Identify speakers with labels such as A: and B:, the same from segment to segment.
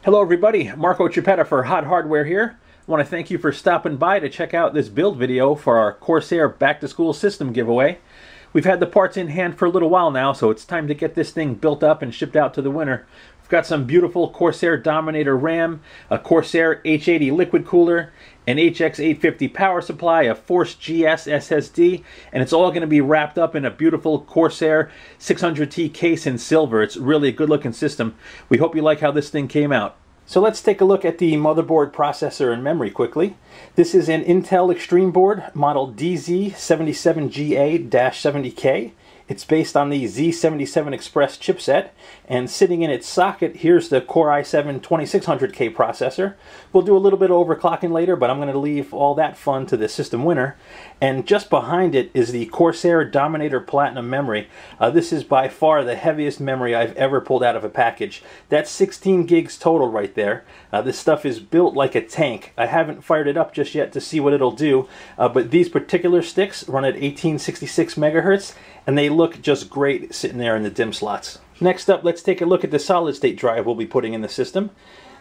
A: Hello everybody, Marco Chiappetta for Hot Hardware here. I want to thank you for stopping by to check out this build video for our Corsair Back to School System giveaway. We've had the parts in hand for a little while now, so it's time to get this thing built up and shipped out to the winner. We've got some beautiful Corsair Dominator RAM, a Corsair H80 liquid cooler, an HX850 power supply, a Force GS SSD, and it's all going to be wrapped up in a beautiful Corsair 600T case in silver. It's really a good looking system. We hope you like how this thing came out. So let's take a look at the motherboard, processor, and memory quickly. This is an Intel Extreme board, model DZ77GA-70K. It's based on the Z77 Express chipset, and sitting in its socket, here's the Core i7-2600K processor. We'll do a little bit of overclocking later, but I'm going to leave all that fun to the system winner. And just behind it is the Corsair Dominator Platinum memory. This is by far the heaviest memory I've ever pulled out of a package. That's 16 gigs total right there. This stuff is built like a tank. I haven't fired it up just yet to see what it'll do, but these particular sticks run at 1866 megahertz, and they look just great sitting there in the DIMM slots. Next up, let's take a look at the solid state drive we'll be putting in the system.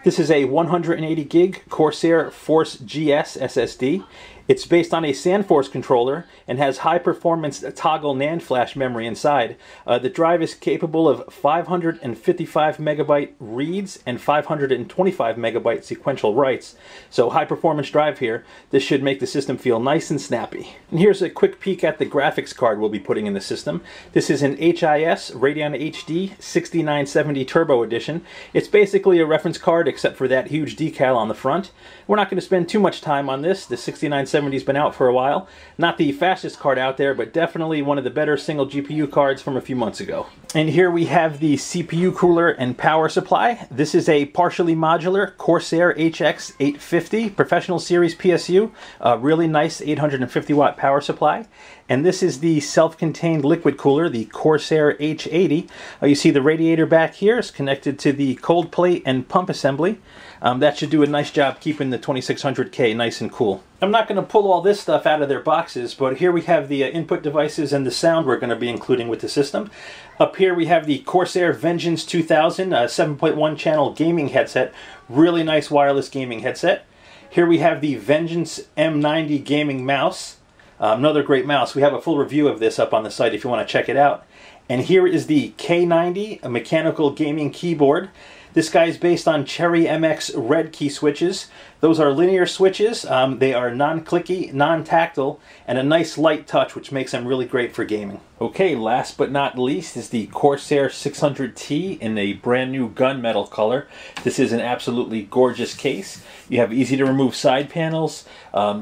A: This is a 180 gig Corsair Force GS SSD. It's based on a SandForce controller and has high performance toggle NAND flash memory inside. The drive is capable of 555 megabyte reads and 525 megabyte sequential writes. So high performance drive here. This should make the system feel nice and snappy. And here's a quick peek at the graphics card we'll be putting in the system. This is an HIS Radeon HD 6970 Turbo Edition. It's basically a reference card except for that huge decal on the front. We're not going to spend too much time on this. The 6970's been out for a while. Not the fastest card out there, but definitely one of the better single GPU cards from a few months ago. And here we have the CPU cooler and power supply. This is a partially modular Corsair HX850 Professional Series PSU. A really nice 850 watt power supply. And this is the self-contained liquid cooler, the Corsair H80. You see the radiator back here is connected to the cold plate and pump assembly. That should do a nice job keeping the 2600K nice and cool. I'm not going to pull all this stuff out of their boxes, but here we have the input devices and the sound we're going to be including with the system. Up here we have the Corsair Vengeance 2000 7.1 channel gaming headset. Really nice wireless gaming headset. Here we have the Vengeance M90 gaming mouse. Another great mouse. We have a full review of this up on the site if you want to check it out. And here is the K90, a mechanical gaming keyboard. This guy is based on Cherry MX red key switches. Those are linear switches. They are non-clicky, non-tactile, and a nice light touch, which makes them really great for gaming. Okay, last but not least is the Corsair 600T in a brand new gunmetal color. This is an absolutely gorgeous case. You have easy to remove side panels,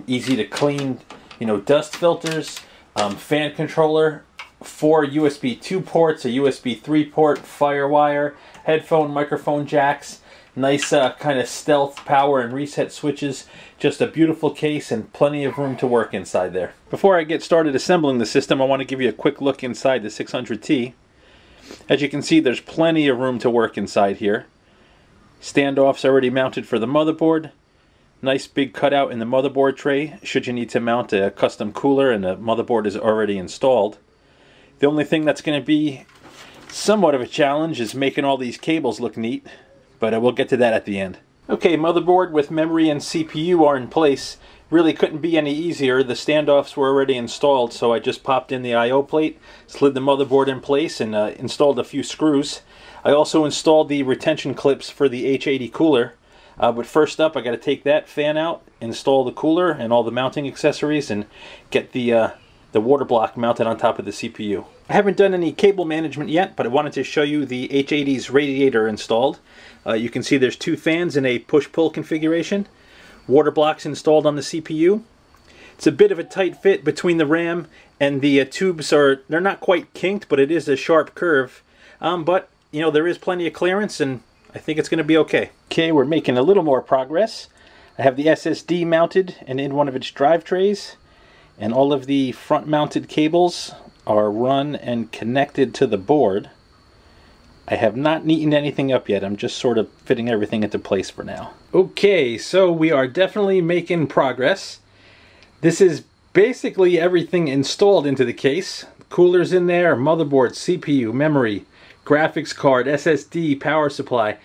A: easy to clean, dust filters, fan controller, 4 USB 2 ports, a USB 3 port, FireWire, headphone, microphone jacks, nice kind of stealth power and reset switches. Just a beautiful case and plenty of room to work inside there. Before I get started assembling the system, I want to give you a quick look inside the 600T. As you can see, there's plenty of room to work inside here. Standoffs already mounted for the motherboard. Nice big cutout in the motherboard tray should you need to mount a custom cooler and the motherboard is already installed. The only thing that's going to be somewhat of a challenge is making all these cables look neat, but we'll get to that at the end. Okay, motherboard with memory and CPU are in place. Really couldn't be any easier. The standoffs were already installed, so I just popped in the I/O plate, slid the motherboard in place, and installed a few screws. I also installed the retention clips for the H80 cooler. But first up, I got to take that fan out, install the cooler and all the mounting accessories, and get the water block mounted on top of the CPU. I haven't done any cable management yet, but I wanted to show you the H80's radiator installed. You can see there's 2 fans in a push-pull configuration. Water blocks installed on the CPU. It's a bit of a tight fit between the RAM and the tubes. They're not quite kinked, but it is a sharp curve. But there is plenty of clearance, and I think it's going to be okay. Okay, we're making a little more progress. I have the SSD mounted and in one of its drive trays, and all of the front mounted cables are run and connected to the board. I have not neatened anything up yet. I'm just sort of fitting everything into place for now. Okay, so we are definitely making progress. This is basically everything installed into the case. Coolers in there, motherboard, CPU, memory, graphics card, SSD, power supply.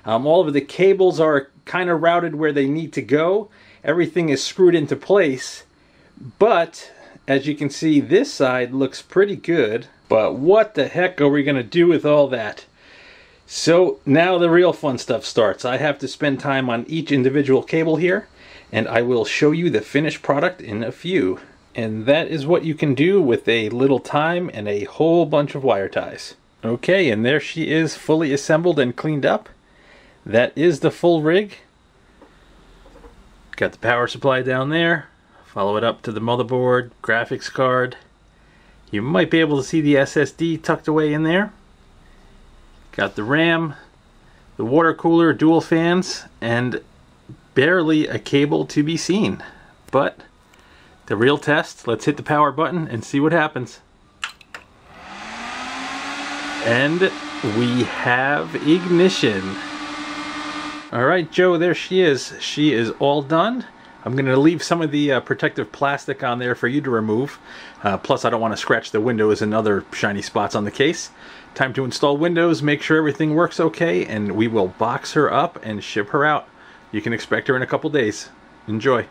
A: All of the cables are kind of routed where they need to go. Everything is screwed into place, but as you can see, this side looks pretty good. But what the heck are we going to do with all that? So now the real fun stuff starts. I have to spend time on each individual cable here, and I will show you the finished product in a few. And that is what you can do with a little time and a whole bunch of wire ties. Okay, and there she is, fully assembled and cleaned up. That is the full rig. Got the power supply down there. Follow it up to the motherboard, graphics card. You might be able to see the SSD tucked away in there. Got the RAM, the water cooler, dual fans, and barely a cable to be seen. But the real test, let's hit the power button and see what happens. And we have ignition. Alright, Joe, there she is. She is all done. I'm going to leave some of the protective plastic on there for you to remove. Plus, I don't want to scratch the windows and other shiny spots on the case. Time to install Windows, make sure everything works okay, and we will box her up and ship her out. You can expect her in a couple days. Enjoy.